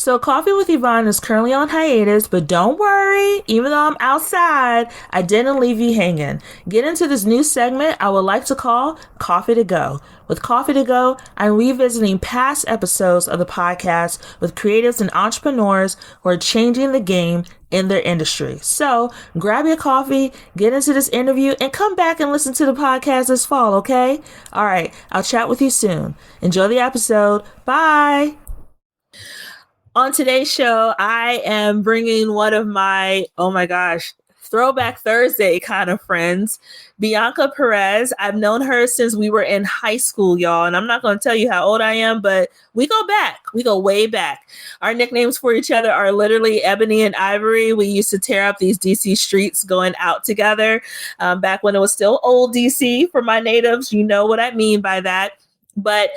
So Coffee with Yvonne is currently on hiatus, but don't worry, even though I'm outside, I didn't leave you hanging. Get into this new segment I would like to call Coffee to Go. With Coffee to Go, I'm revisiting past episodes of the podcast with creatives and entrepreneurs who are changing the game in their industry. So grab your coffee, get into this interview, and come back and listen to the podcast this fall, okay? All right, I'll chat with you soon. Enjoy the episode. Bye. On today's show, I am bringing one of my, oh my gosh, Throwback Thursday kind of friends, Bianca Perez. I've known her since we were in high school, y'all. And I'm not going to tell you how old I am, but we go back. We go way back. Our nicknames for each other are literally Ebony and Ivory. We used to tear up these DC streets going out together back when it was still old DC for my natives. You know what I mean by that. But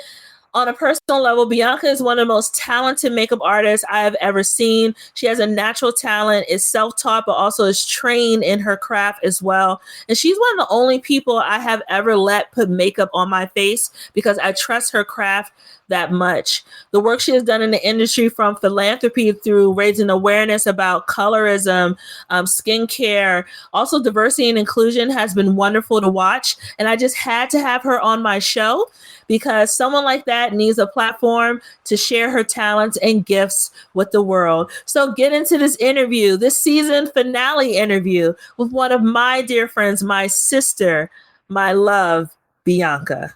on a personal level, Bianca is one of the most talented makeup artists I have ever seen. She has a natural talent, is self-taught, but also is trained in her craft as well. And she's one of the only people I have ever let put makeup on my face because I trust her craft that much. The work she has done in the industry, from philanthropy through raising awareness about colorism, skincare, also diversity and inclusion, has been wonderful to watch. And I just had to have her on my show because someone like that needs a platform to share her talents and gifts with the world. So get into this interview, this season finale interview with one of my dear friends, my sister, my love, Bianca.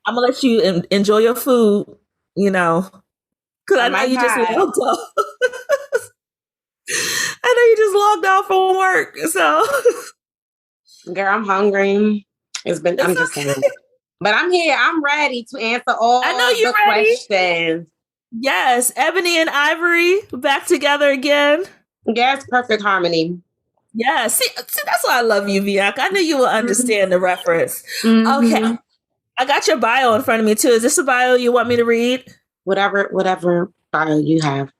I'm gonna let you enjoy your food, you know, because I know you just logged off. I know you just logged off from work, so. Girl, I'm hungry. I'm just saying. But I'm here. I'm ready to answer all the questions. Yes, Ebony and Ivory back together again. Yes, perfect harmony. Yeah, see, that's why I love you, Bianca. I knew you will understand the reference. Mm-hmm. Okay. I got your bio in front of me too. Is this a bio you want me to read? Whatever bio you have.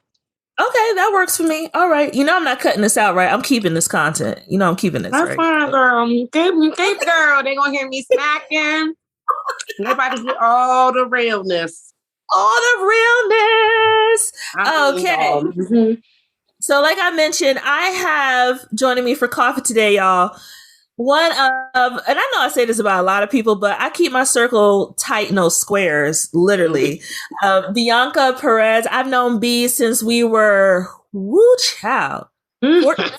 Okay, that works for me. All right. You know I'm not cutting this out, right? I'm keeping this content. You know I'm keeping this, that's right? Fine, girl. Keep girl. They gonna hear me smacking. Nobody hear all the realness. All the realness. Okay. Mm-hmm. So like I mentioned, I have joining me for coffee today, y'all. One of, and I know I say this about a lot of people, but I keep my circle tight, no squares, literally. Bianca Perez, I've known B since we were, child. 14?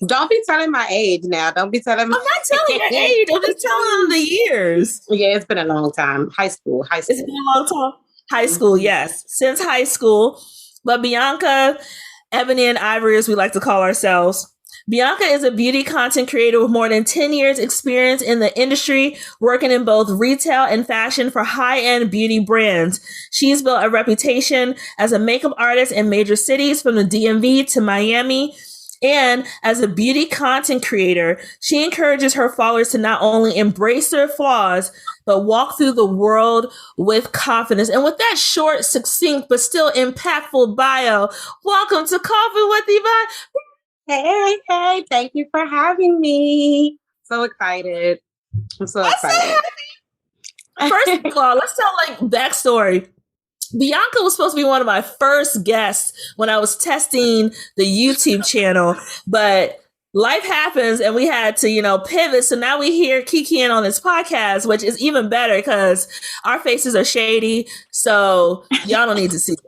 Don't be telling my age now. Don't be telling me. I'm not telling your age. I'm just telling them the years. Yeah, it's been a long time. High school. It's been a long time. High school, yes. Since high school. But Bianca, Ebony and Ivory, as we like to call ourselves, Bianca is a beauty content creator with more than 10 years experience in the industry, working in both retail and fashion for high-end beauty brands. She's built a reputation as a makeup artist in major cities from the DMV to Miami. And as a beauty content creator, she encourages her followers to not only embrace their flaws, but walk through the world with confidence. And with that short, succinct, but still impactful bio, welcome to Coffee with Yvonne. Hey, thank you for having me. So excited. I'm so excited. First of all, let's tell backstory. Bianca was supposed to be one of my first guests when I was testing the YouTube channel, but life happens and we had to, pivot. So now we hear Kikiing on this podcast, which is even better because our faces are shady. So y'all don't need to see it.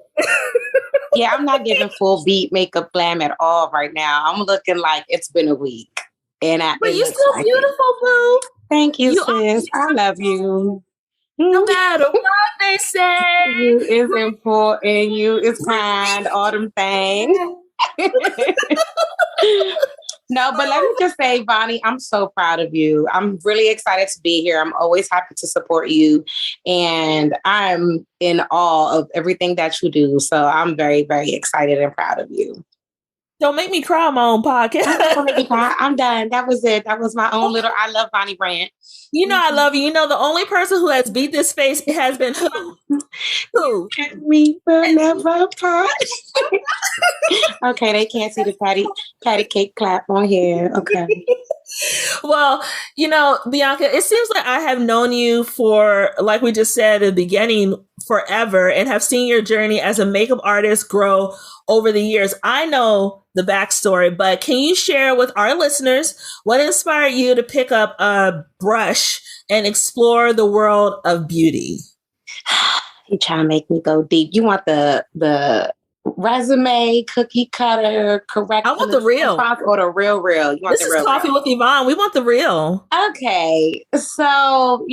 Yeah, I'm not giving full beat makeup glam at all right now. I'm looking like it's been a week. But you're still beautiful, boo. Thank you, sis. I love you. No matter what they say. You is important. You is kind. All them things. No, but let me just say, Bonnie, I'm so proud of you. I'm really excited to be here. I'm always happy to support you. And I'm in awe of everything that you do. So I'm very, very excited and proud of you. Don't make me cry on my own podcast. I'm done. That was it. That was my own little I love Bonnie rant. I love you. The only person who has beat this face has been who? Who? We will never part. Okay, they can't see the patty cake clap on here. Okay. Well, Bianca, it seems like I have known you for, like we just said at the beginning, forever, and have seen your journey as a makeup artist grow over the years. I know the backstory, but can you share with our listeners what inspired you to pick up a brush and explore the world of beauty? You trying to make me go deep. You want the resume, cookie cutter, correct I want the real. or the real? You want This the is real? Coffee with Yvonne. We want the real. Okay. So,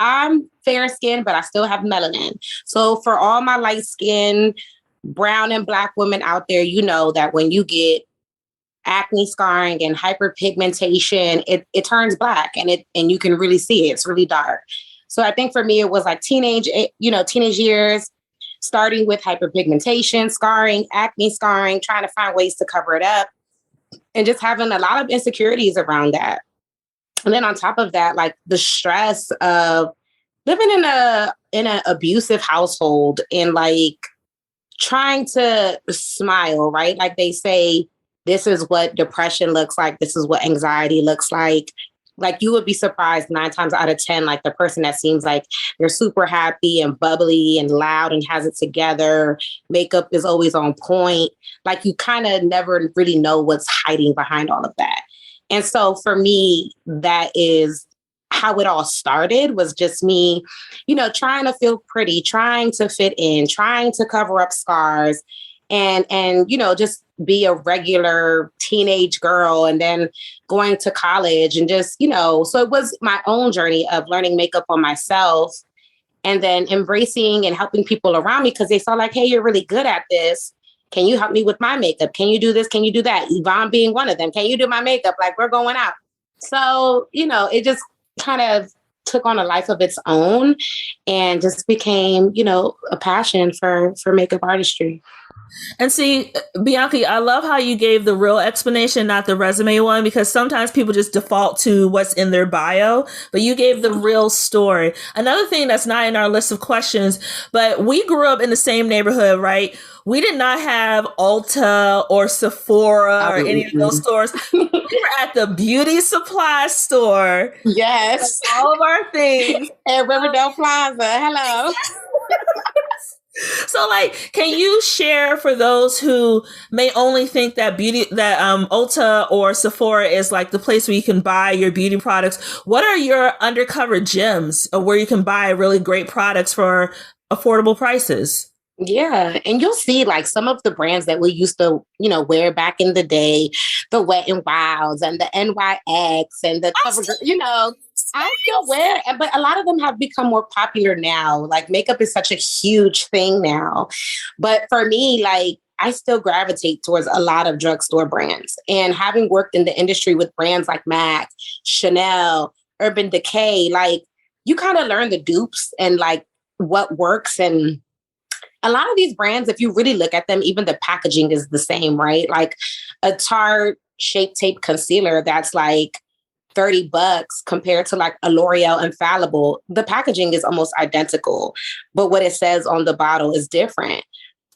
I'm fair skinned, but I still have melanin. So for all my light skinned brown and black women out there, you know that when you get acne scarring and hyperpigmentation, it turns black and you can really see it. It's really dark. So I think for me, it was like teenage years, starting with hyperpigmentation, scarring, acne scarring, trying to find ways to cover it up, and just having a lot of insecurities around that. And then on top of that, like the stress of living in an abusive household and like trying to smile, right? Like they say, this is what depression looks like. This is what anxiety looks like. Like you would be surprised 9 times out of 10, like the person that seems like they're super happy and bubbly and loud and has it together. Makeup is always on point. Like you kind of never really know what's hiding behind all of that. And so for me, that is how it all started, was just me, trying to feel pretty, trying to fit in, trying to cover up scars and just be a regular teenage girl, and then going to college and just, so it was my own journey of learning makeup on myself and then embracing and helping people around me because they saw like, hey, you're really good at this. Can you help me with my makeup? Can you do this? Can you do that? Yvonne being one of them. Can you do my makeup? Like we're going out. So, it just kind of took on a life of its own and just became, a passion for makeup artistry. And see, Bianca, I love how you gave the real explanation, not the resume one, because sometimes people just default to what's in their bio, but you gave the real story. Another thing that's not in our list of questions, but we grew up in the same neighborhood, right? We did not have Ulta or Sephora or any of those stores. We were at the beauty supply store. Yes. All of our things. At Riverdale Plaza. Hello. So, like, can you share for those who may only think that Ulta or Sephora is like the place where you can buy your beauty products? What are your undercover gems of where you can buy really great products for affordable prices? Yeah. And you'll see like some of the brands that we used to, wear back in the day, the Wet n Wilds and the NYX and the CoverGirl, I still wear it, but a lot of them have become more popular now. Like makeup is such a huge thing now. But for me, like I still gravitate towards a lot of drugstore brands. And having worked in the industry with brands like MAC, Chanel, Urban Decay, like you kind of learn the dupes and like what works. And a lot of these brands, if you really look at them, even the packaging is the same, right? Like a Tarte Shape Tape concealer that's like $30 compared to like a L'Oreal Infallible. The packaging is almost identical, but what it says on the bottle is different.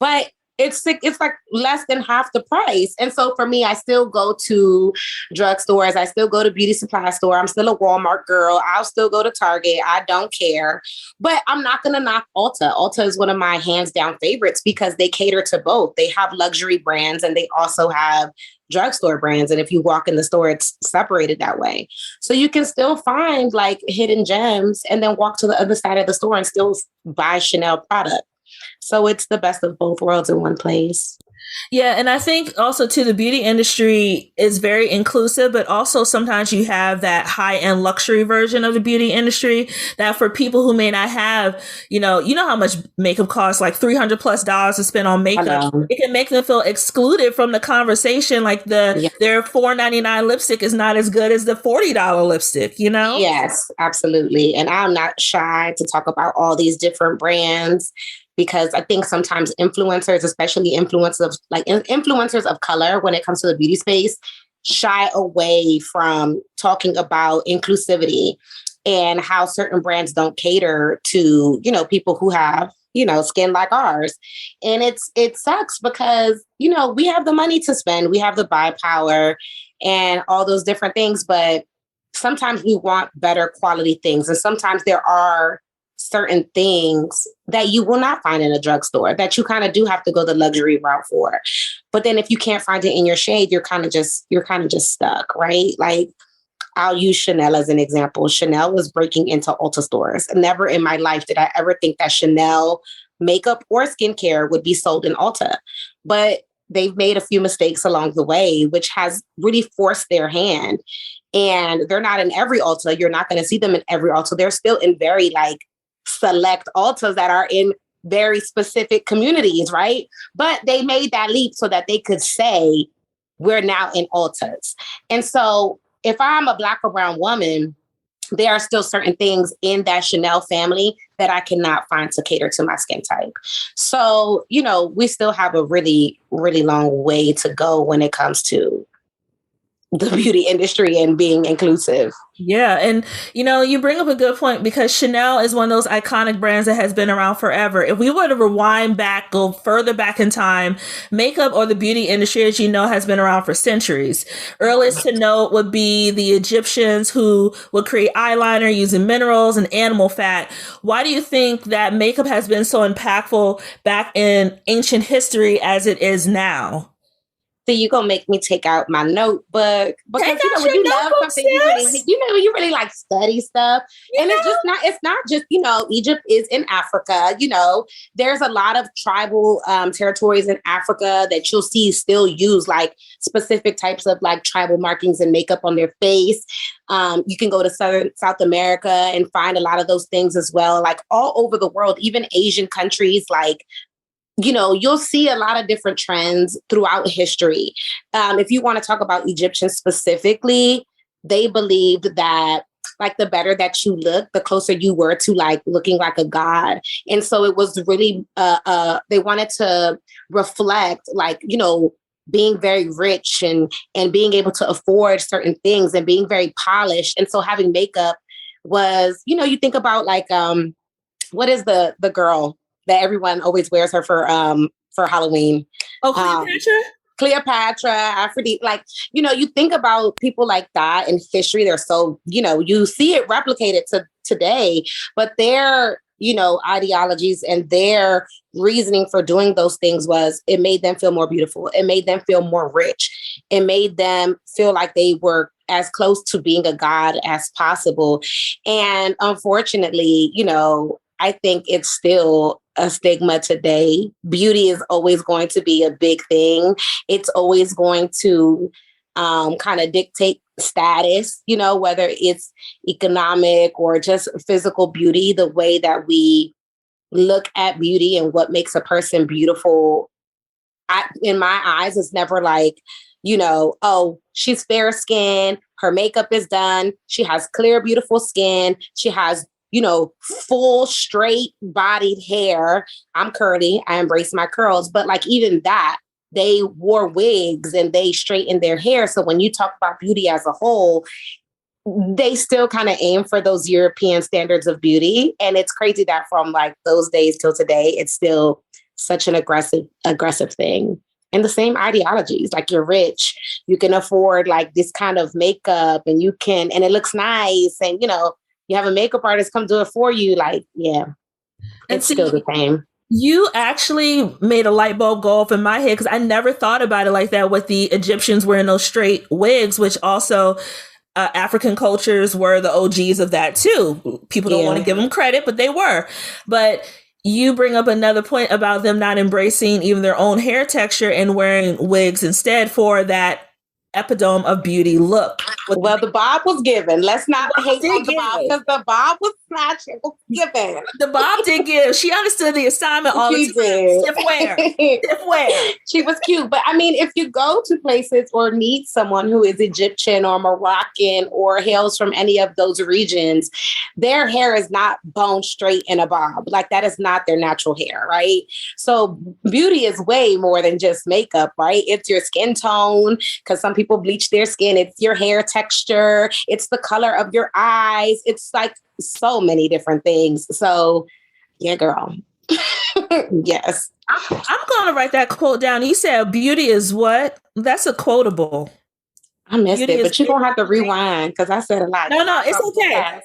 But it's like less than half the price. And so for me, I still go to drugstores. I still go to beauty supply store. I'm still a Walmart girl. I'll still go to Target. I don't care. But I'm not going to knock Ulta. Ulta is one of my hands down favorites because they cater to both. They have luxury brands and they also have drugstore brands. And if you walk in the store, it's separated that way. So you can still find like hidden gems and then walk to the other side of the store and still buy Chanel product. So it's the best of both worlds in one place. Yeah. And I think also too, the beauty industry is very inclusive, but also sometimes you have that high end luxury version of the beauty industry that for people who may not have, you know how much makeup costs, like $300+ to spend on makeup. It can make them feel excluded from the conversation. Like their $4.99 lipstick is not as good as the $40 lipstick, Yes, absolutely. And I'm not shy to talk about all these different brands, because I think sometimes influencers, especially influencers of color, when it comes to the beauty space, shy away from talking about inclusivity and how certain brands don't cater to, people who have skin like ours. And it sucks because, we have the money to spend, we have the buy power and all those different things, but sometimes we want better quality things. And sometimes there are certain things that you will not find in a drugstore that you kind of do have to go the luxury route for. But then if you can't find it in your shade, you're kind of just stuck, right? Like, I'll use Chanel as an example. Chanel was breaking into Ulta stores. Never in my life did I ever think that Chanel makeup or skincare would be sold in Ulta. But they've made a few mistakes along the way, which has really forced their hand. And they're not in every Ulta. You're not going to see them in every Ulta. They're still in very select Ultas that are in very specific communities, right? But they made that leap so that they could say, we're now in Ultas. And so if I'm a Black or brown woman, there are still certain things in that Chanel family that I cannot find to cater to my skin type. So, we still have a really, really long way to go when it comes to the beauty industry and being inclusive. Yeah. And, you bring up a good point because Chanel is one of those iconic brands that has been around forever. If we were to rewind back, go further back in time, makeup or the beauty industry, as you know, has been around for centuries. Earliest to note would be the Egyptians who would create eyeliner using minerals and animal fat. Why do you think that makeup has been so impactful back in ancient history as it is now? So you gonna make me take out my notebook because when you love something, you really like study stuff. And it's not just Egypt is in Africa. There's a lot of tribal territories in Africa that you'll see still use specific types of tribal markings and makeup on their face. You can go to South America and find a lot of those things as well. All over the world, even Asian countries you'll see a lot of different trends throughout history. If you want to talk about Egyptians specifically, they believed that the better that you look, the closer you were to looking like a god. And so it was really, they wanted to reflect being very rich and being able to afford certain things and being very polished. And so having makeup was, you think about what is the girl that everyone always wears her for Halloween? Oh, Cleopatra? Cleopatra, Aphrodite. You think about people like that in history. They're so, you see it replicated to today, but their, ideologies and their reasoning for doing those things was it made them feel more beautiful. It made them feel more rich. It made them feel like they were as close to being a god as possible. And unfortunately, I think it's still a stigma today. Beauty is always going to be a big thing. It's always going to kind of dictate status, whether it's economic or just physical beauty, the way that we look at beauty and what makes a person beautiful. In my eyes, it's never oh, she's fair skinned, her makeup is done, she has clear, beautiful skin, she has full straight bodied hair. I'm curly. I embrace my curls. But even that, they wore wigs and they straightened their hair. So when you talk about beauty as a whole, they still kind of aim for those European standards of beauty. And it's crazy that from those days till today, it's still such an aggressive thing. And the same ideologies, you're rich, you can afford this kind of makeup and and it looks nice. And, you have a makeup artist come do it for you. It's still the same. You actually made a light bulb go off in my head because I never thought about it like that with the Egyptians wearing those straight wigs, which also African cultures were the OGs of that too. People don't want to give them credit, but they were. But you bring up another point about them not embracing even their own hair texture and wearing wigs instead for that epitome of beauty look. Well, the bob was given. Let's not hate on the bob because the bob was snatched. It was given. The bob did give. She understood the assignment all the time. Stiff wear. She was cute. But I mean, if you go to places or meet someone who is Egyptian or Moroccan or hails from any of those regions, their hair is not bone straight in a bob. That is not their natural hair, right? So beauty is way more than just makeup, right? It's your skin tone, because some people bleach their skin. It's your hair texture. It's the color of your eyes. It's so many different things. So yeah, girl. Yes. I'm going to write that quote down. You said beauty is what? That's a quotable. I missed Beauty it, is but you're going to have to rewind because I said a lot. no, no, it's okay.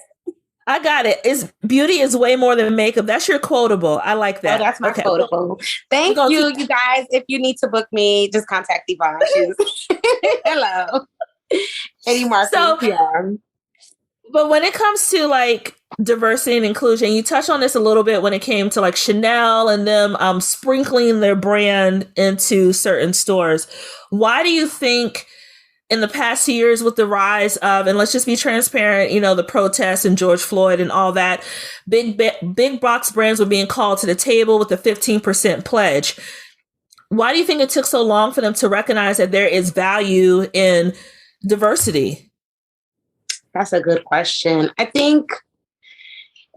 I got it. It's beauty is way more than makeup. That's your quotable. I like Oh, that. that's my Okay. quotable. Thank you, you guys. If you need to book me, just contact Yvonne. She's hello. Eddie Marketing So, PR. but when it comes to like diversity and inclusion, you touched on this a little bit when it came to like Chanel and them sprinkling their brand into certain stores. Why do you think in the past years with the rise of, and let's just be transparent, you know, the protests and George Floyd and all that, big box brands were being called to the table with the 15% pledge. Why do you think it took so long for them to recognize that there is value in diversity? That's a good question. I think,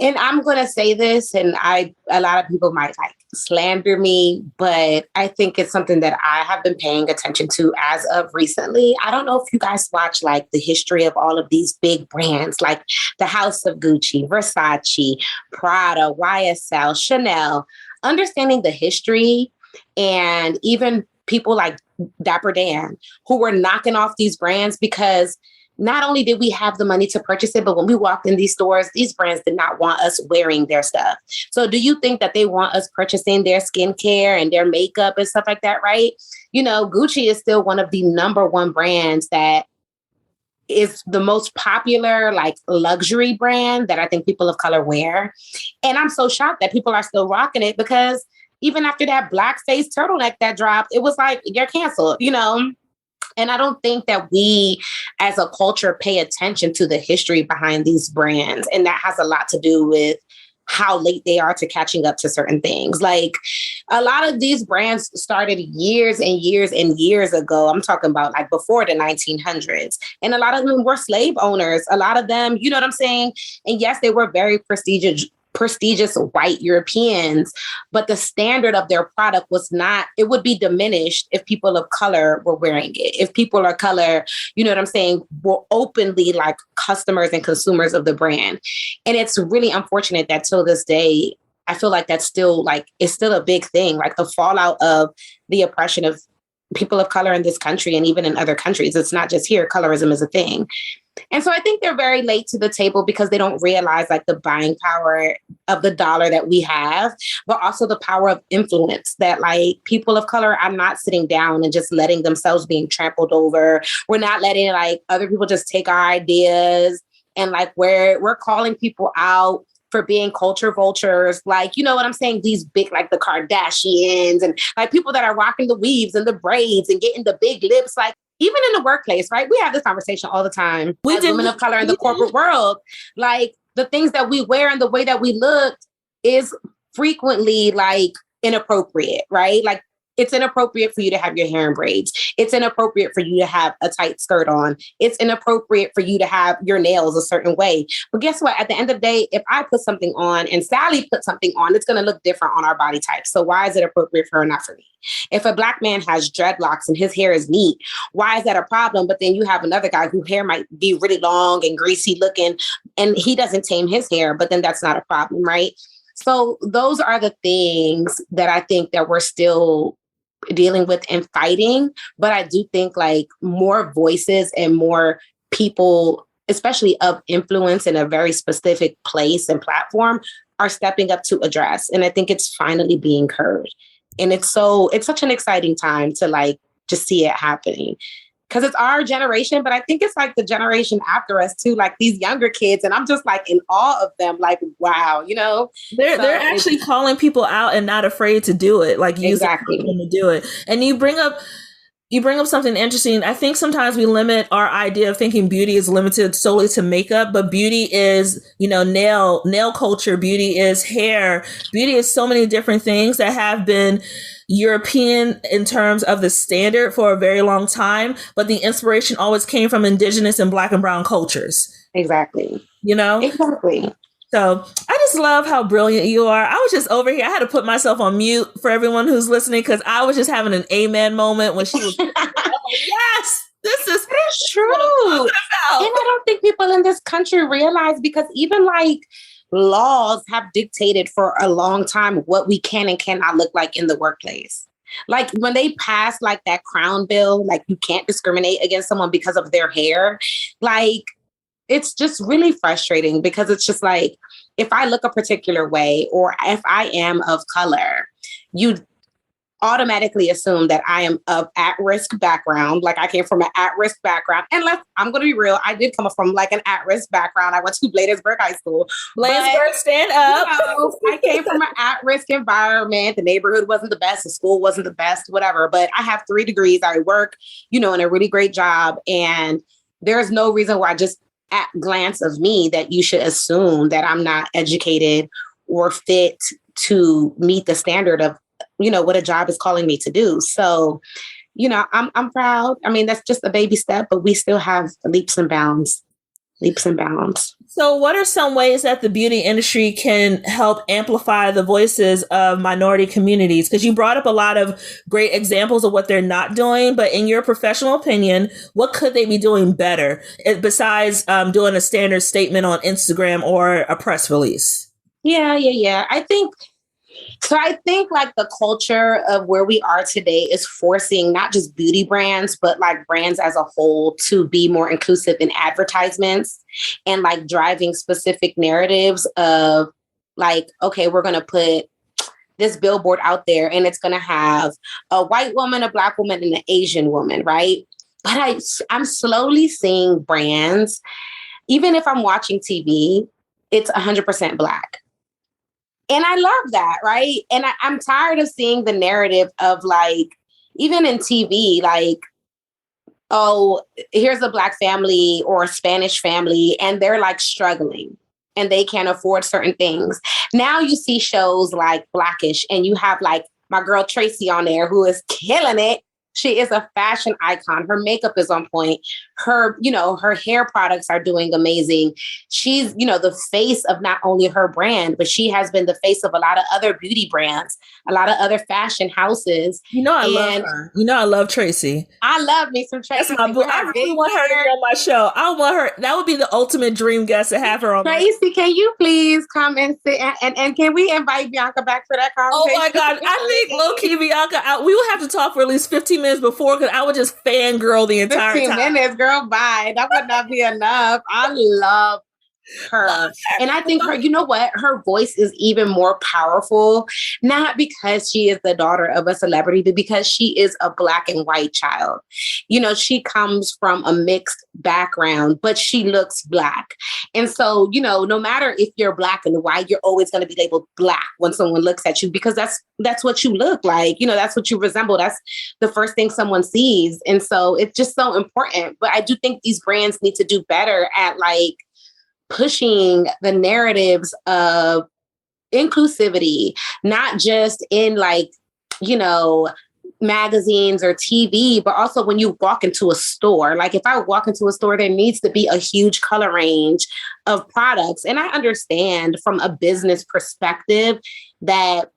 and I'm going to say this, and a lot of people might like slander me, but I think it's something that I have been paying attention to as of recently. I don't know if you guys watch like the history of all of these big brands, like the House of Gucci, Versace, Prada, YSL, Chanel, understanding the history, and even people like Dapper Dan who were knocking off these brands because not only did we have the money to purchase it, but when we walked in these stores, these brands did not want us wearing their stuff. So do you think that they want us purchasing their skincare and their makeup and stuff like that, right? You know, Gucci is still one of the number one brands that is the most popular like luxury brand that I think people of color wear. And I'm so shocked that people are still rocking it because even after that blackface turtleneck that dropped, it was like, you're canceled, you know? And I don't think that we as a culture pay attention to the history behind these brands. And that has a lot to do with how late they are to catching up to certain things. Like a lot of these brands started years and years and years ago. I'm talking about like before the 1900s. And a lot of them were slave owners. A lot of them, you know what I'm saying? And yes, they were very prestigious white Europeans, but the standard of their product was not, it would be diminished if people of color were wearing it. If people of color, you know what I'm saying, were openly like customers and consumers of the brand. And it's really unfortunate that till this day, I feel like that's still like, it's still a big thing, like the fallout of the oppression of people of color in this country and even in other countries. It's not just here, colorism is a thing. And so I think they're very late to the table because they don't realize like the buying power of the dollar that we have, but also the power of influence that like people of color are not sitting down and just letting themselves being trampled over. We're not letting like other people just take our ideas and like we're calling people out for being culture vultures. Like, you know what I'm saying? These big, like the Kardashians and like people that are rocking the weaves and the braids and getting the big lips, like even in the workplace, right? We have this conversation all the time as women of color in the corporate world. Like the things that we wear and the way that we look is frequently like inappropriate, right? Like it's inappropriate for you to have your hair in braids. It's inappropriate for you to have a tight skirt on. It's inappropriate for you to have your nails a certain way. But guess what? At the end of the day, if I put something on and Sally put something on, it's going to look different on our body type. So why is it appropriate for her, not for me? If a Black man has dreadlocks and his hair is neat, why is that a problem? But then you have another guy whose hair might be really long and greasy looking and he doesn't tame his hair, but then that's not a problem, right? So those are the things that I think that we're still dealing with and fighting. But I do think like more voices and more people, especially of influence in a very specific place and platform, are stepping up to address. And I think it's finally being heard. And it's such an exciting time to like just see it happening. Because it's our generation, but I think it's like the generation after us too, like these younger kids. And I'm just like in awe of them, like, wow, you know? They're actually calling people out and not afraid to do it, like using them to do it. And you bring up something interesting. I think sometimes we limit our idea of thinking beauty is limited solely to makeup, but beauty is, you know, nail culture. Beauty is hair. Beauty is so many different things that have been European in terms of the standard for a very long time, but the inspiration always came from indigenous and Black and brown cultures. Exactly. You know? Exactly. So I just love how brilliant you are. I was just over here. I had to put myself on mute for everyone who's listening because I was just having an amen moment when she was like, yes, this is true. And I don't think people in this country realize, because even like laws have dictated for a long time what we can and cannot look like in the workplace. Like when they passed like that crown bill, like you can't discriminate against someone because of their hair. Like it's just really frustrating because it's just like, if I look a particular way or if I am of color, you automatically assume that I am of at-risk background. Like I came from an at-risk background. And I'm going to be real. I did come from like an at-risk background. I went to Bladensburg High School. Bladensburg, stand up. I came from an at-risk environment. The neighborhood wasn't the best. The school wasn't the best, whatever. But I have 3 degrees. I work, in a really great job. And there's no reason why just at glance of me that you should assume that I'm not educated or fit to meet the standard of what a job is calling me to do. So, I'm proud. I mean, that's just a baby step, but we still have leaps and bounds. So what are some ways that the beauty industry can help amplify the voices of minority communities? Because you brought up a lot of great examples of what they're not doing, but in your professional opinion, what could they be doing better besides doing a standard statement on Instagram or a press release? Yeah. I think like the culture of where we are today is forcing not just beauty brands, but like brands as a whole to be more inclusive in advertisements and like driving specific narratives of like, okay, we're going to put this billboard out there and it's going to have a white woman, a Black woman, and an Asian woman, right? But I'm slowly seeing brands, even if I'm watching TV, it's 100% Black. And I love that, right? And I'm tired of seeing the narrative of like, even in TV, like, oh, here's a Black family or a Spanish family, and they're like struggling and they can't afford certain things. Now you see shows like Blackish and you have like my girl Tracy on there who is killing it. She is a fashion icon. Her makeup is on point. Her hair products are doing amazing. She's, the face of not only her brand, but she has been the face of a lot of other beauty brands, a lot of other fashion houses. I love her. I love Tracy. I love me some Tracy. That's my boo. I really want her to be on my show. I want her. That would be the ultimate dream guest to have her on. Tracy, can you please come and sit and can we invite Bianca back for that conversation? Oh my God. I think low-key Bianca, we would have to talk for at least 15 minutes before because I would just fangirl the entire 15 time. 15 minutes, girl, bye. That would not be enough. I love her. And I think her, you know what? Her voice is even more powerful, not because she is the daughter of a celebrity, but because she is a Black and white child. She comes from a mixed background, but she looks Black. And so, no matter if you're Black and white, you're always going to be labeled Black when someone looks at you, because that's what you look like. That's what you resemble. That's the first thing someone sees. And so it's just so important. But I do think these brands need to do better at like pushing the narratives of inclusivity, not just in like, magazines or TV, but also when you walk into a store. Like if I walk into a store, there needs to be a huge color range of products. And I understand from a business perspective that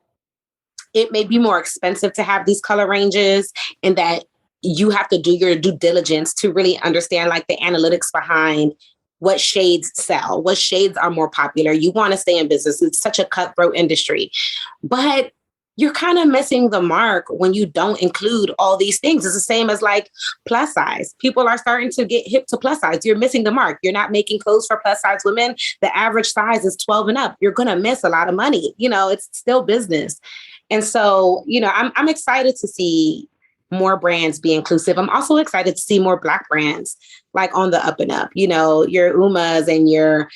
it may be more expensive to have these color ranges and that you have to do your due diligence to really understand like the analytics behind what shades sell, what shades are more popular. You want to stay in business. It's such a cutthroat industry, but you're kind of missing the mark when you don't include all these things. It's the same as like plus size. People are starting to get hip to plus size. You're missing the mark. You're not making clothes for plus size women. The average size is 12 and up. You're going to miss a lot of money. It's still business. And so, I'm excited to see more brands be inclusive. I'm also excited to see more Black brands like on the up and up, your Umas and your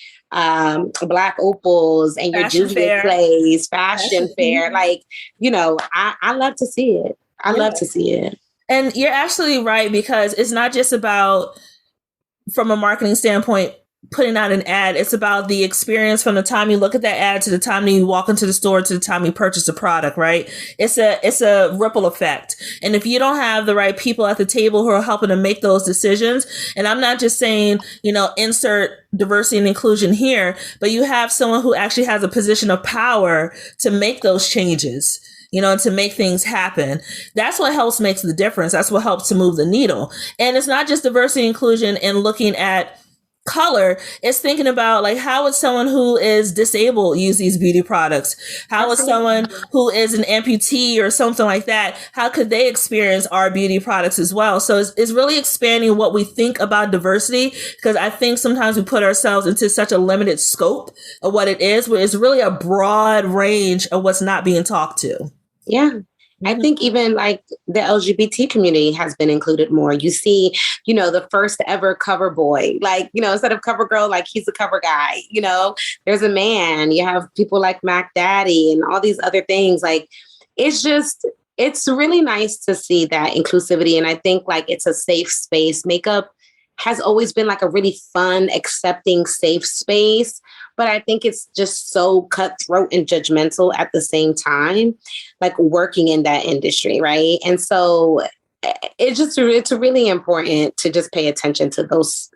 Black Opals and your Juviet Clays, Fashion Fair. Like, I love to see it. I love to see it. And you're absolutely right, because it's not just about, from a marketing standpoint, putting out an ad. It's about the experience from the time you look at that ad to the time you walk into the store to the time you purchase a product, right? It's a ripple effect. And if you don't have the right people at the table who are helping to make those decisions, and I'm not just saying, insert diversity and inclusion here, but you have someone who actually has a position of power to make those changes, to make things happen. That's what helps makes the difference. That's what helps to move the needle. And it's not just diversity and inclusion and looking at color, it's thinking about like how would someone who is disabled use these beauty products? How would someone who is an amputee or something like that, how could they experience our beauty products as well? So it's really expanding what we think about diversity, because I think sometimes we put ourselves into such a limited scope of what it is, where it's really a broad range of what's not being talked to. Yeah. I think even like the LGBT community has been included more. You see, the first ever cover boy, like, instead of cover girl, like he's a cover guy, there's a man, you have people like Mac Daddy and all these other things. Like, it's really nice to see that inclusivity. And I think like it's a safe space. Makeup has always been like a really fun, accepting, safe space. But I think it's just so cutthroat and judgmental at the same time, like working in that industry, right? And so it's really important to just pay attention to those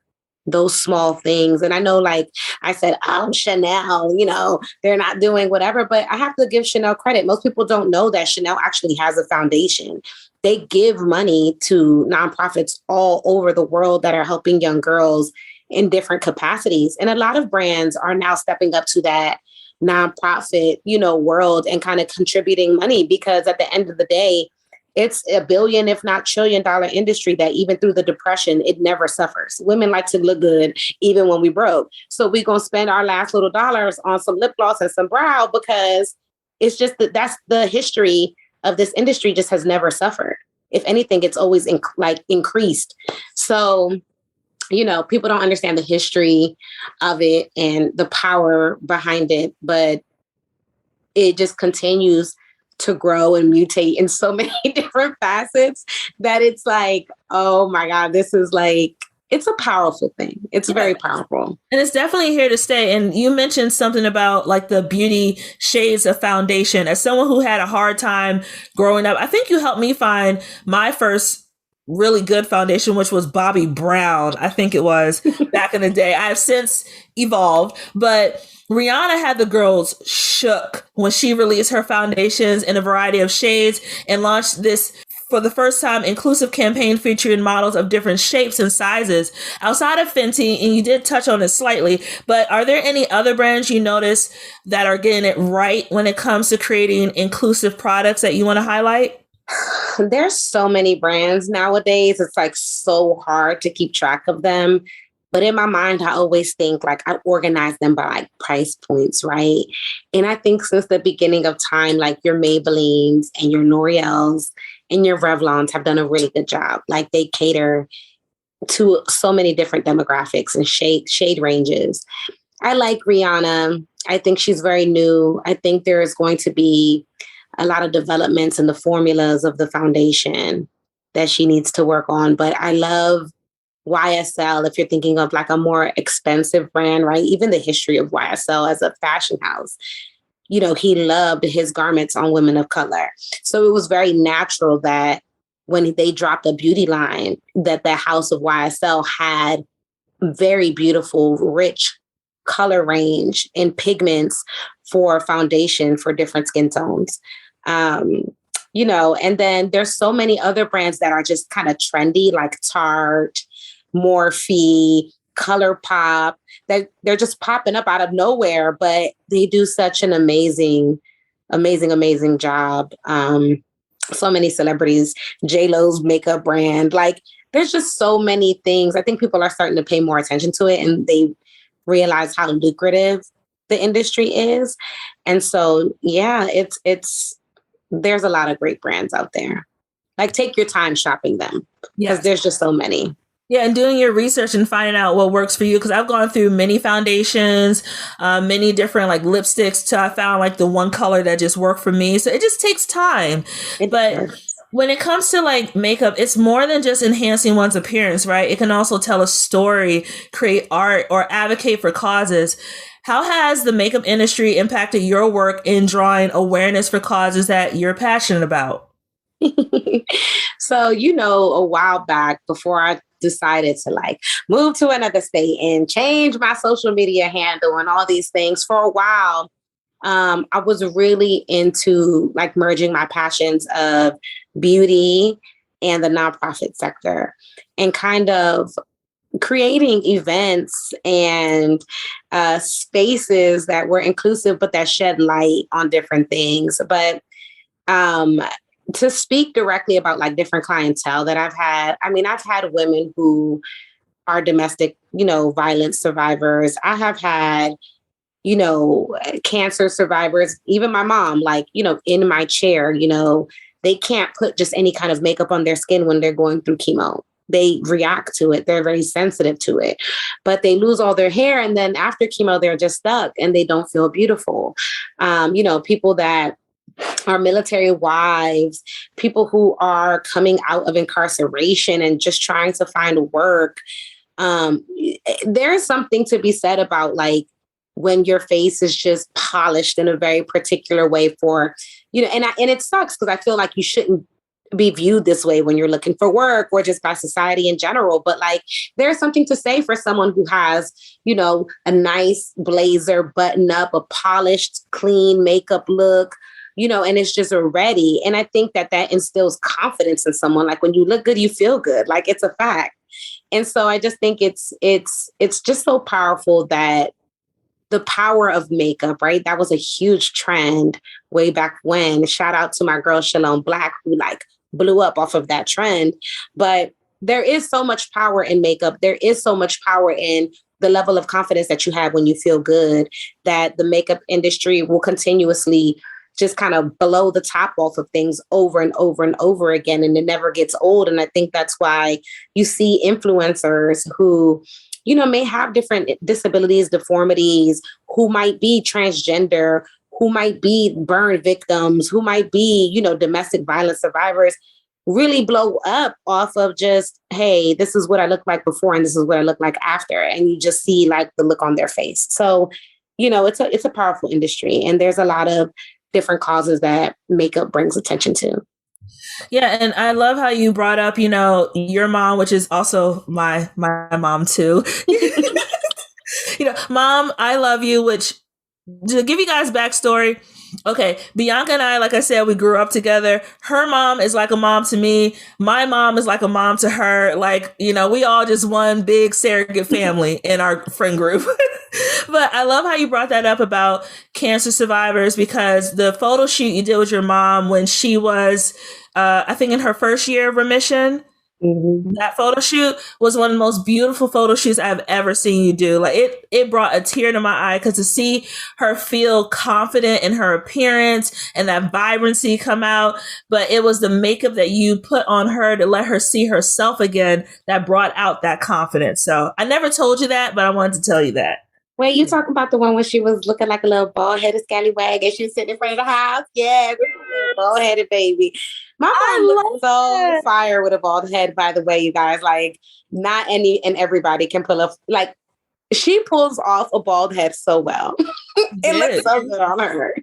small things. And I know, like I said, Chanel, they're not doing whatever, but I have to give Chanel credit. Most people don't know that Chanel actually has a foundation. They give money to nonprofits all over the world that are helping young girls in different capacities. And a lot of brands are now stepping up to that nonprofit, world and kind of contributing money, because at the end of the day, it's a billion, if not $1 trillion industry that even through the depression, it never suffers. Women like to look good even when we broke. So we're going to spend our last little dollars on some lip gloss and some brow, because it's just that's the history of this industry, just has never suffered. If anything, it's always increased. So, people don't understand the history of it and the power behind it, but it just continues to grow and mutate in so many different facets that it's like, oh my God, this is like, it's a powerful thing. It's very powerful. And it's definitely here to stay. And you mentioned something about like the beauty shades of foundation. As someone who had a hard time growing up, I think you helped me find my first really good foundation, which was Bobbi Brown. I think it was back in the day. I have since evolved, but Rihanna had the girls shook when she released her foundations in a variety of shades and launched this, for the first time, inclusive campaign featuring models of different shapes and sizes outside of Fenty. And you did touch on it slightly, but are there any other brands you notice that are getting it right when it comes to creating inclusive products that you want to highlight? There's so many brands nowadays. It's like so hard to keep track of them. But in my mind, I always think like I organize them by like price points, right? And I think since the beginning of time, like your Maybellines and your L'Oreals and your Revlons have done a really good job. Like they cater to so many different demographics and shade ranges. I like Rihanna. I think she's very new. I think there is going to be a lot of developments in the formulas of the foundation that she needs to work on. But I love YSL, if you're thinking of like a more expensive brand, right? Even the history of YSL as a fashion house, he loved his garments on women of color. So it was very natural that when they dropped a beauty line, that the house of YSL had very beautiful, rich color range and pigments for foundation for different skin tones. And then there's so many other brands that are just kind of trendy, like Tarte, Morphe, ColourPop, that they're just popping up out of nowhere, but they do such an amazing job. So many celebrities, J-Lo's makeup brand, like there's just so many things. I think people are starting to pay more attention to it and they realize how lucrative the industry is. And so, yeah, there's a lot of great brands out there. Like take your time shopping them because there's just so many. Yeah, and doing your research and finding out what works for you. Because I've gone through many foundations, many different like lipsticks till I found like the one color that just worked for me. So it just takes time. But when it comes to like makeup, it's more than just enhancing one's appearance, right? It can also tell a story, create art, or advocate for causes. How has the makeup industry impacted your work in drawing awareness for causes that you're passionate about? So, a while back before I decided to like move to another state and change my social media handle and all these things, for a while, I was really into like merging my passions of beauty and the nonprofit sector and kind of creating events and spaces that were inclusive, but that shed light on different things. But um, to speak directly about like different clientele that I've had, I mean, I've had women who are domestic, violence survivors. I have had, cancer survivors, even my mom, like, in my chair, they can't put just any kind of makeup on their skin when they're going through chemo. They react to it. They're very sensitive to it, but they lose all their hair. And then after chemo, they're just stuck and they don't feel beautiful. People that are military wives, people who are coming out of incarceration and just trying to find work. There's something to be said about like when your face is just polished in a very particular way for, and it sucks because I feel like you shouldn't be viewed this way when you're looking for work or just by society in general. But like, there's something to say for someone who has, a nice blazer, button up, a polished, clean makeup look, and it's just ready. And I think that instills confidence in someone. Like when you look good, you feel good. Like it's a fact. And so I just think it's just so powerful that the power of makeup, right? That was a huge trend way back when. Shout out to my girl, Shalom Black, who like blew up off of that trend. But there is so much power in makeup. There is so much power in the level of confidence that you have when you feel good, that the makeup industry will continuously just kind of blow the top off of things over and over and over again. And it never gets old. And I think that's why you see influencers who, may have different disabilities, deformities, who might be transgender, who might be burn victims, who might be, domestic violence survivors, really blow up off of just, hey, this is what I look like before and this is what I look like after. And you just see like the look on their face. So, it's a powerful industry. And there's a lot of different causes that makeup brings attention to. Yeah, and I love how you brought up, your mom, which is also my mom too. Mom, I love you, which to give you guys backstory. Okay, Bianca and I, like I said, we grew up together. Her mom is like a mom to me. My mom is like a mom to her. Like, we all just one big surrogate family in our friend group. But I love how you brought that up about cancer survivors, because the photo shoot you did with your mom when she was, I think in her first year of remission, that photo shoot was one of the most beautiful photo shoots I've ever seen you do. Like it brought a tear to my eye, because to see her feel confident in her appearance and that vibrancy come out. But it was the makeup that you put on her to let her see herself again that brought out that confidence. So I never told you that, but I wanted to tell you that. Wait, you talking about the one when she was looking like a little bald-headed scallywag and she was sitting in front of the house? Yeah, bald-headed baby. My mom looks so fire with a bald head, by the way, you guys. Like, not any and everybody can pull off. Like, she pulls off a bald head so well. It looks so good on her.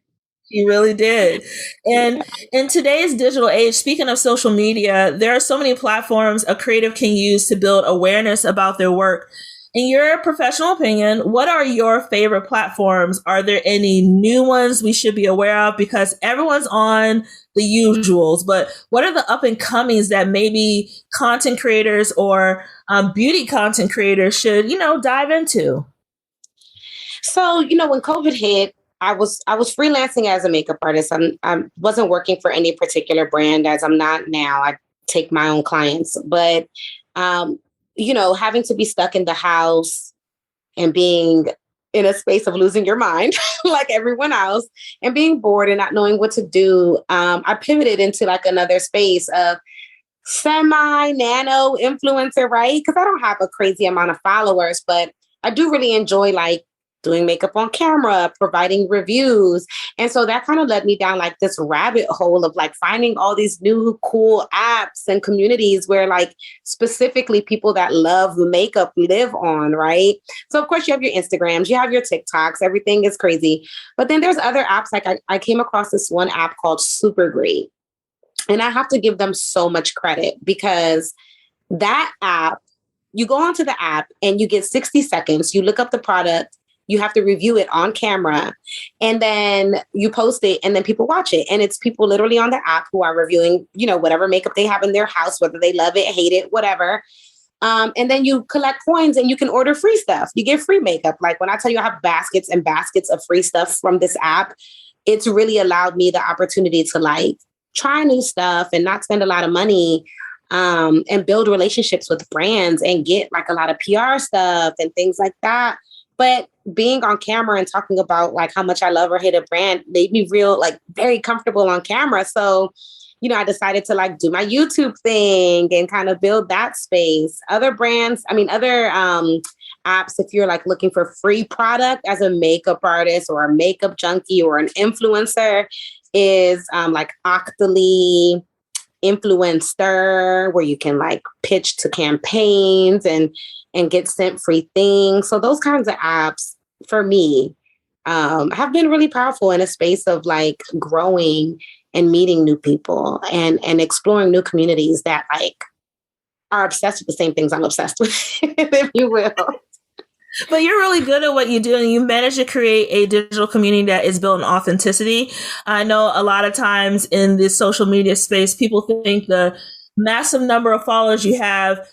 She really did. And in today's digital age, speaking of social media, there are so many platforms a creative can use to build awareness about their work. In your professional opinion, what are your favorite platforms? Are there any new ones we should be aware of? Because everyone's on the usuals, but what are the up and comings that maybe content creators or beauty content creators should, dive into? So, when COVID hit, I was freelancing as a makeup artist. I wasn't working for any particular brand, as I'm not now. I take my own clients, but having to be stuck in the house and being in a space of losing your mind like everyone else and being bored and not knowing what to do. I pivoted into like another space of semi-nano influencer, right? Because I don't have a crazy amount of followers, but I do really enjoy like doing makeup on camera, providing reviews. And so that kind of led me down like this rabbit hole of like finding all these new cool apps and communities where like specifically people that love makeup live on, right? So of course you have your Instagrams, you have your TikToks, everything is crazy. But then there's other apps. Like I came across this one app called Super Great. And I have to give them so much credit because that app, you go onto the app and you get 60 seconds, you look up the product, you have to review it on camera, and then you post it and then people watch it. And it's people literally on the app who are reviewing, whatever makeup they have in their house, whether they love it, hate it, whatever. And then you collect coins and you can order free stuff. You get free makeup. Like when I tell you I have baskets and baskets of free stuff from this app, it's really allowed me the opportunity to like try new stuff and not spend a lot of money, and build relationships with brands and get like a lot of PR stuff and things like that. But being on camera and talking about like how much I love or hate a brand made me real, like very comfortable on camera. So, I decided to like do my YouTube thing and kind of build that space. Other brands, other apps, if you're like looking for free product as a makeup artist or a makeup junkie or an influencer, is like Octoly, Influencer, where you can like pitch to campaigns and get sent free things. So those kinds of apps for me have been really powerful in a space of like growing and meeting new people and exploring new communities that like are obsessed with the same things I'm obsessed with, if you will. But you're really good at what you do, and you manage to create a digital community that is built on authenticity. I know a lot of times in this social media space, people think the massive number of followers you have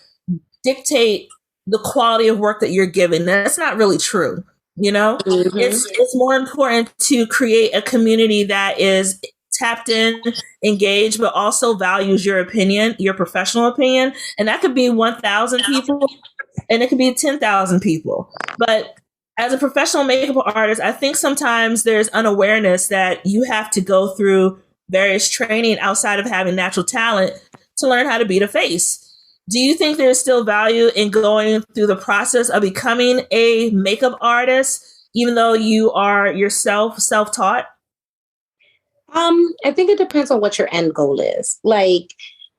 dictate the quality of work that you're giving. That's not really true. Mm-hmm. It's more important to create a community that is tapped in, engaged, but also values your opinion, your professional opinion. And that could be 1,000 people and it could be 10,000 people. But as a professional makeup artist, I think sometimes there's unawareness that you have to go through various training outside of having natural talent to learn how to be the face. Do you think there's still value in going through the process of becoming a makeup artist, even though you are yourself self-taught? I think it depends on what your end goal is. Like,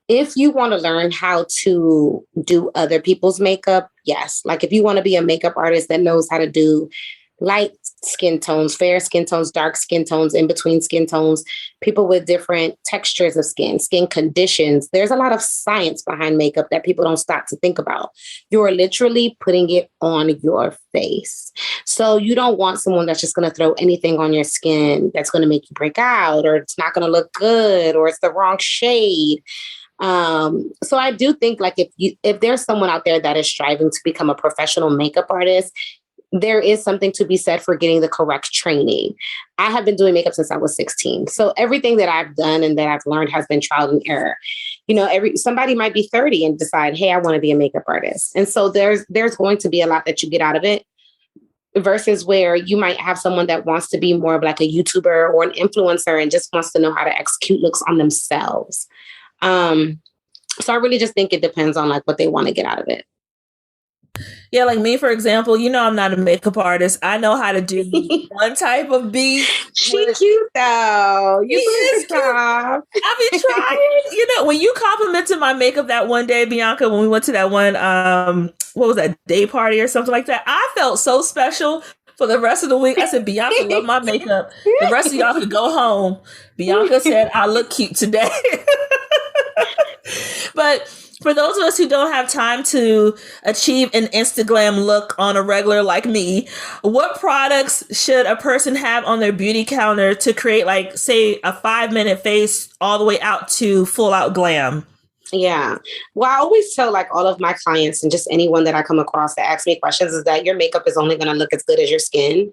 if you want to learn how to do other people's makeup, yes. Like if you want to be a makeup artist that knows how to do light skin tones, fair skin tones, dark skin tones, in between skin tones, people with different textures of skin conditions. There's a lot of science behind makeup that people don't stop to think about. You're literally putting it on your face. So you don't want someone that's just going to throw anything on your skin that's going to make you break out, or it's not going to look good, or it's the wrong shade. So I do think like if there's someone out there that is striving to become a professional makeup artist, there is something to be said for getting the correct training. I have been doing makeup since I was 16. So everything that I've done and that I've learned has been trial and error. Somebody might be 30 and decide, hey, I want to be a makeup artist. And so there's going to be a lot that you get out of it, versus where you might have someone that wants to be more of like a YouTuber or an influencer and just wants to know how to execute looks on themselves. So I really just think it depends on like what they want to get out of it. Yeah, like me, for example, I'm not a makeup artist. I know how to do one type of beat. She cute though. You is cute. I've been trying. When you complimented my makeup that one day, Bianca, when we went to that one, what was that, day party or something like that, I felt so special for the rest of the week. I said, Bianca loved my makeup. The rest of y'all could go home. Bianca said, I look cute today. But for those of us who don't have time to achieve an Instagram look on a regular like me, what products should a person have on their beauty counter to create, like, say, a 5-minute face all the way out to full out glam? Yeah. Well, I always tell like all of my clients and just anyone that I come across that asks me questions is that your makeup is only going to look as good as your skin.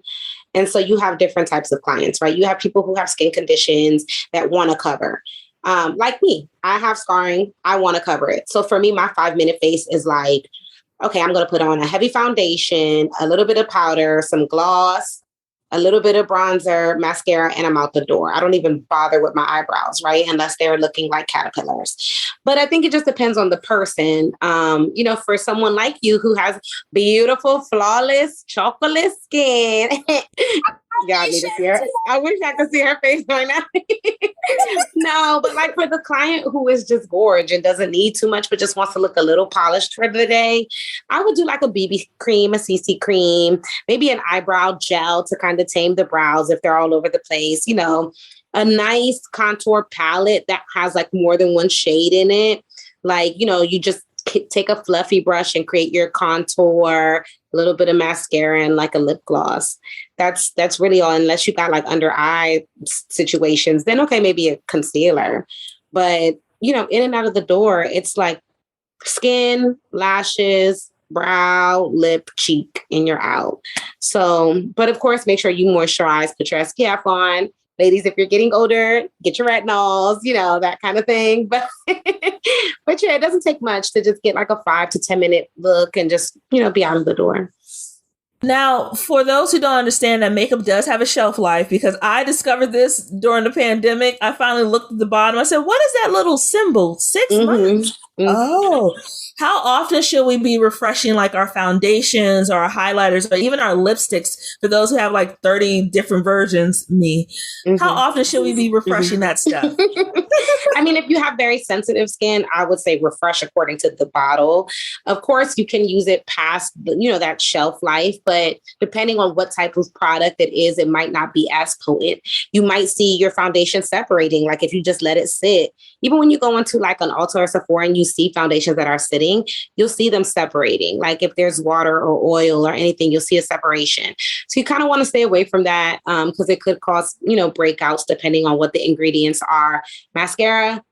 And so you have different types of clients, right? You have people who have skin conditions that want to cover. Like me, I have scarring. I want to cover it. So for me, my 5-minute face is like, okay, I'm going to put on a heavy foundation, a little bit of powder, some gloss, a little bit of bronzer, mascara, and I'm out the door. I don't even bother with my eyebrows, right? Unless they're looking like caterpillars. But I think it just depends on the person. For someone like you who has beautiful, flawless, chocolate skin. Y'all need to see her. I wish I could see her face right now. No, but like for the client who is just gorgeous and doesn't need too much, but just wants to look a little polished for the day, I would do like a BB cream, a CC cream, maybe an eyebrow gel to kind of tame the brows if they're all over the place. A nice contour palette that has like more than one shade in it. Like, you just take a fluffy brush and create your contour, a little bit of mascara and like a lip gloss. That's really all, unless you got like under eye situations, then okay, maybe a concealer. But, in and out of the door, it's like skin, lashes, brow, lip, cheek, and you're out. So, but of course, make sure you moisturize, put your SPF on. Ladies, if you're getting older, get your retinols, that kind of thing. But but yeah, it doesn't take much to just get like a 5 to 10 minute look and just, be out of the door. Now, for those who don't understand that makeup does have a shelf life, because I discovered this during the pandemic, I finally looked at the bottom. I said, what is that little symbol? 6 months? Mm-hmm. Oh, how often should we be refreshing like our foundations or our highlighters or even our lipsticks for those who have like 30 different versions, me? Mm-hmm. How often should we be refreshing that stuff? I mean, if you have very sensitive skin, I would say refresh according to the bottle. Of course, you can use it past, that shelf life, but depending on what type of product it is, it might not be as potent. You might see your foundation separating, like if you just let it sit. Even when you go into like an Ulta or Sephora and you see foundations that are sitting, you'll see them separating. Like if there's water or oil or anything, you'll see a separation. So you kind of want to stay away from that because it could cause, breakouts depending on what the ingredients are. Mascara.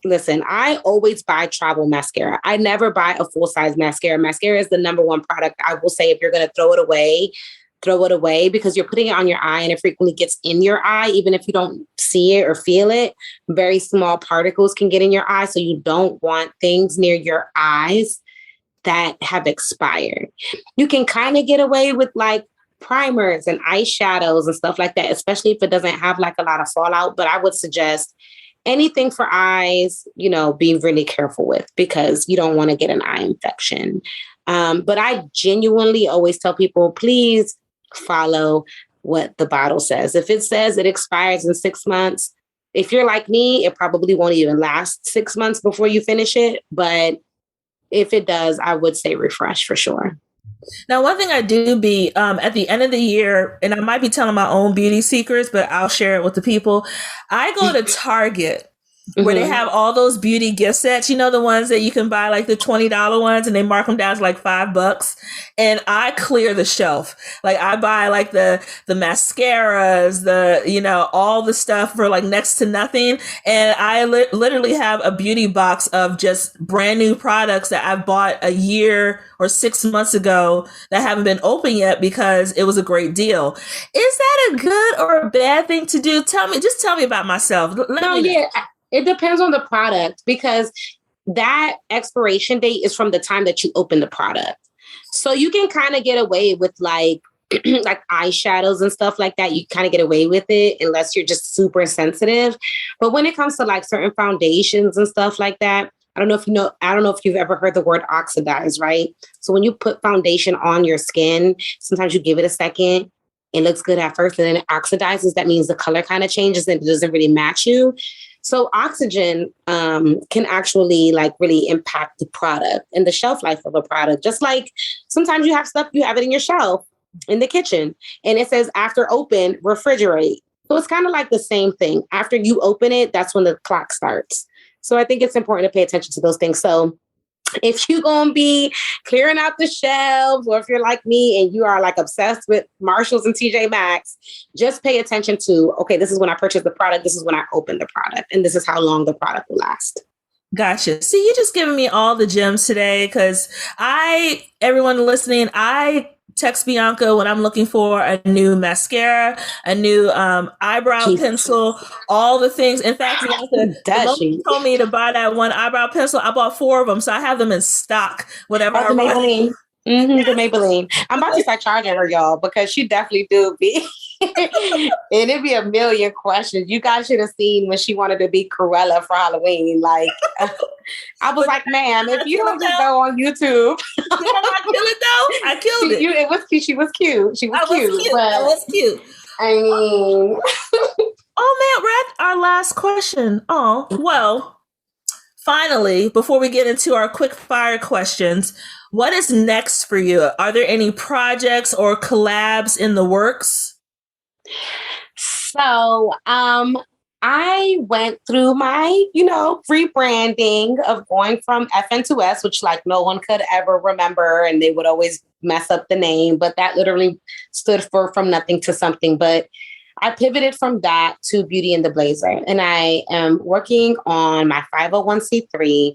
Listen, I always buy travel mascara. I never buy a full-size mascara. Mascara is the number one product. I will say if you're going to throw it away because you're putting it on your eye and it frequently gets in your eye, even if you don't see it or feel it. Very small particles can get in your eye. So you don't want things near your eyes that have expired. You can kind of get away with like primers and eyeshadows and stuff like that, especially if it doesn't have like a lot of fallout. But I would suggest anything for eyes, be really careful with because you don't want to get an eye infection. But I genuinely always tell people, please follow what the bottle says. If it says it expires in 6 months, if you're like me, it probably won't even last 6 months before you finish it. But if it does, I would say refresh for sure. Now, one thing I do be at the end of the year, and I might be telling my own beauty secrets, but I'll share it with the people. I go to Target where they have all those beauty gift sets, the ones that you can buy like the $20 ones and they mark them down to like $5. And I clear the shelf. Like I buy like the mascaras, all the stuff for like next to nothing. And I literally have a beauty box of just brand new products that I've bought a year or 6 months ago that haven't been open yet because it was a great deal. Is that a good or a bad thing to do? Just tell me about myself. It depends on the product because that expiration date is from the time that you open the product. So you can kind of get away with like eyeshadows and stuff like that. You kind of get away with it unless you're just super sensitive. But when it comes to like certain foundations and stuff like that, I don't know if you've ever heard the word oxidize, right? So when you put foundation on your skin, sometimes you give it a second. It looks good at first and then it oxidizes. That means the color kind of changes and it doesn't really match you. So oxygen can actually like really impact the product and the shelf life of a product. Just like sometimes you have it in your shelf in the kitchen and it says after open, refrigerate. So it's kind of like the same thing. After you open it, that's when the clock starts. So I think it's important to pay attention to those things. So if you're going to be clearing out the shelves, or if you're like me and you are like obsessed with Marshalls and TJ Maxx, just pay attention to, okay, this is when I purchased the product. This is when I opened the product. And this is how long the product will last. Gotcha. See, you're just giving me all the gems today because everyone listening, I text Bianca when I'm looking for a new mascara, a new eyebrow pencil, all the things. In fact, Bianca told me to buy that one eyebrow pencil. I bought 4 of them, so I have them in stock. Whatever. The Maybelline. The Maybelline. I'm about to start charging her, y'all, because she definitely do be. And it'd be a million questions. You guys should have seen when she wanted to be Cruella for Halloween. Like, I was like, ma'am, if you don't just go on YouTube. Did I not kill it though? I killed it. It was cute. She was cute. She was cute. I was cute. I mean. Oh, man, we're at our last question. Oh, well, finally, before we get into our quick fire questions, what is next for you? Are there any projects or collabs in the works? So, I went through my, rebranding of going from FN to S, which like no one could ever remember. And they would always mess up the name, but that literally stood for from nothing to something. But I pivoted from that to Beauty in the Blazer. And I am working on my 501c3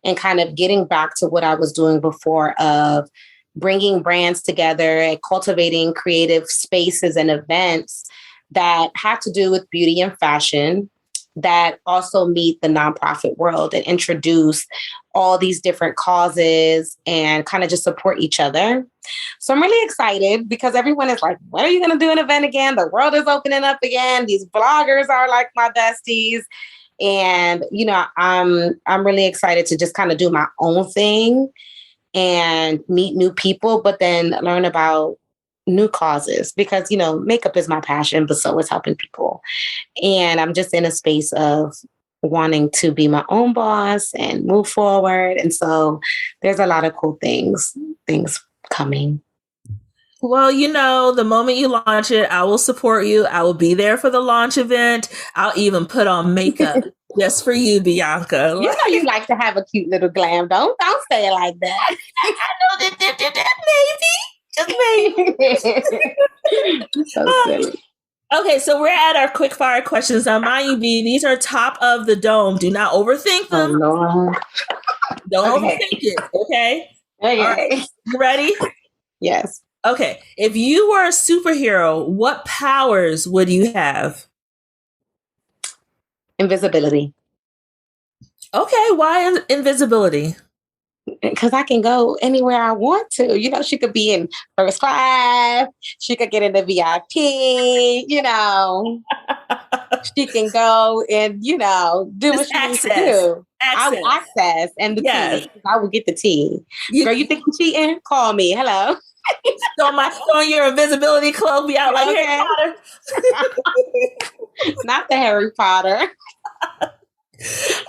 and kind of getting back to what I was doing before of bringing brands together and cultivating creative spaces and events that have to do with beauty and fashion that also meet the nonprofit world and introduce all these different causes and kind of just support each other. So I'm really excited because everyone is like, when are you going to do an event again? The world is opening up again. These bloggers are like my besties. And, I'm really excited to just kind of do my own thing and meet new people, but then learn about new causes because, makeup is my passion, but so is helping people. And I'm just in a space of wanting to be my own boss and move forward. And so there's a lot of cool things coming. Well, the moment you launch it, I will support you. I will be there for the launch event. I'll even put on makeup just for you, Bianca. You know you like to have a cute little glam. Don't say it like that. I know that, maybe. Just maybe. So silly. Okay, so we're at our quick fire questions. Now, mind you, B, these are top of the dome. Do not overthink them. Oh, no. Don't overthink it, okay? Okay. All right. You ready? Yes. Okay. If you were a superhero, what powers would you have? Invisibility. Okay. Why invisibility? Because I can go anywhere I want to. She could be in first class. She could get in the VIP. She can go and, do what she needs to do. Access and the tea. I will get the tea. Girl, you think I'm cheating? Call me. Hello. Throwing your invisibility cloak be out like Harry Potter. Not the Harry Potter.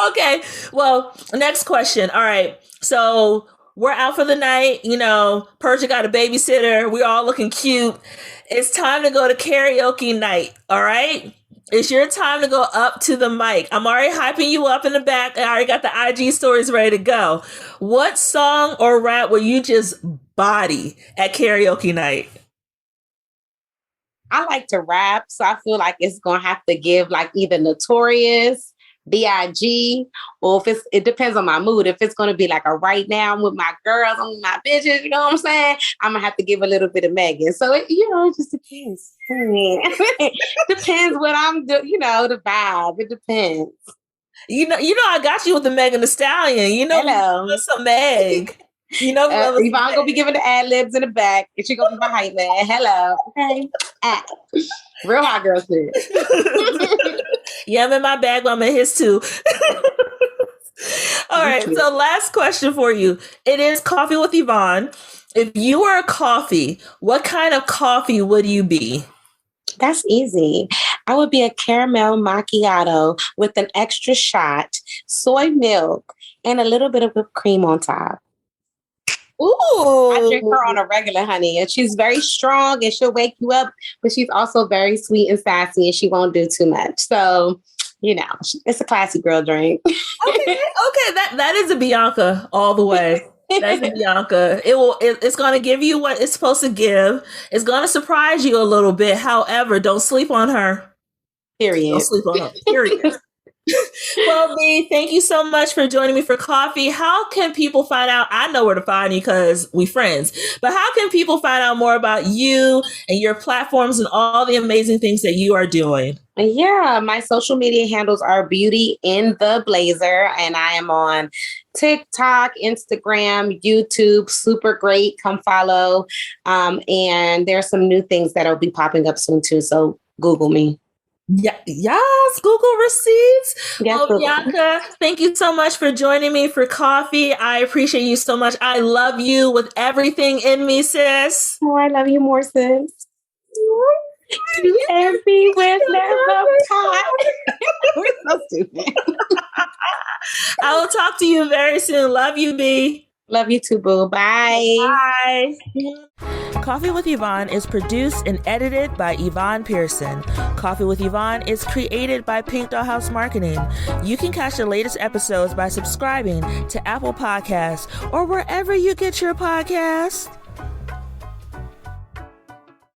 Okay. Well, next question. All right. So we're out for the night. Persia got a babysitter. We're all looking cute. It's time to go to karaoke night. All right. It's your time to go up to the mic. I'm already hyping you up in the back. I already got the IG stories ready to go. What song or rap will you just body at karaoke night? I like to rap, so I feel like it's going to have to give like either Notorious, B.I.G., or if it depends on my mood. If it's going to be like a right now, I'm with my girls, I'm with my bitches, you know what I'm saying? I'm going to have to give a little bit of Megan. So, it just depends. Depends what I'm doing, the vibe. It depends. I got you with the Megan Thee Stallion. Hello. Some Meg. Yvonne gonna be giving the ad libs in the back, and she gonna be my hype man. Hello, okay, real hot girl shit. Yeah, I'm in my bag, but I'm in his too. All right, so last question for you. It is Coffee with Yvonne. If you were a coffee, what kind of coffee would you be? That's easy. I would be a caramel macchiato with an extra shot, soy milk, and a little bit of whipped cream on top. Ooh. I drink her on a regular, honey, and she's very strong and she'll wake you up, but she's also very sweet and sassy and she won't do too much. So, it's a classy girl drink. Okay, that is a Bianca all the way. That's a Bianca. It's going to give you what it's supposed to give. It's going to surprise you a little bit. However, don't sleep on her. Period. Don't sleep on her. Period. Well, B, thank you so much for joining me for coffee. How can people find out? I know where to find you because we friends, but how can people find out more about you and your platforms and all the amazing things that you are doing? Yeah, my social media handles are Beauty in the Blazer, and I am on TikTok, Instagram, YouTube. Super great. Come follow. And there's some new things that'll be popping up soon too. So Google me. Yeah, yes, Google receipts. Yes, well, Bianca, thank you so much for joining me for coffee. I appreciate you so much. I love you with everything in me, sis. Oh, I love you more, sis. You and me with never caught. We're so stupid. I will talk to you very soon. Love you, B. Love you too, boo. Bye. Bye. Coffee with Yvonne is produced and edited by Yvonne Pearson. Coffee with Yvonne is created by Pink Dollhouse Marketing. You can catch the latest episodes by subscribing to Apple Podcasts or wherever you get your podcasts.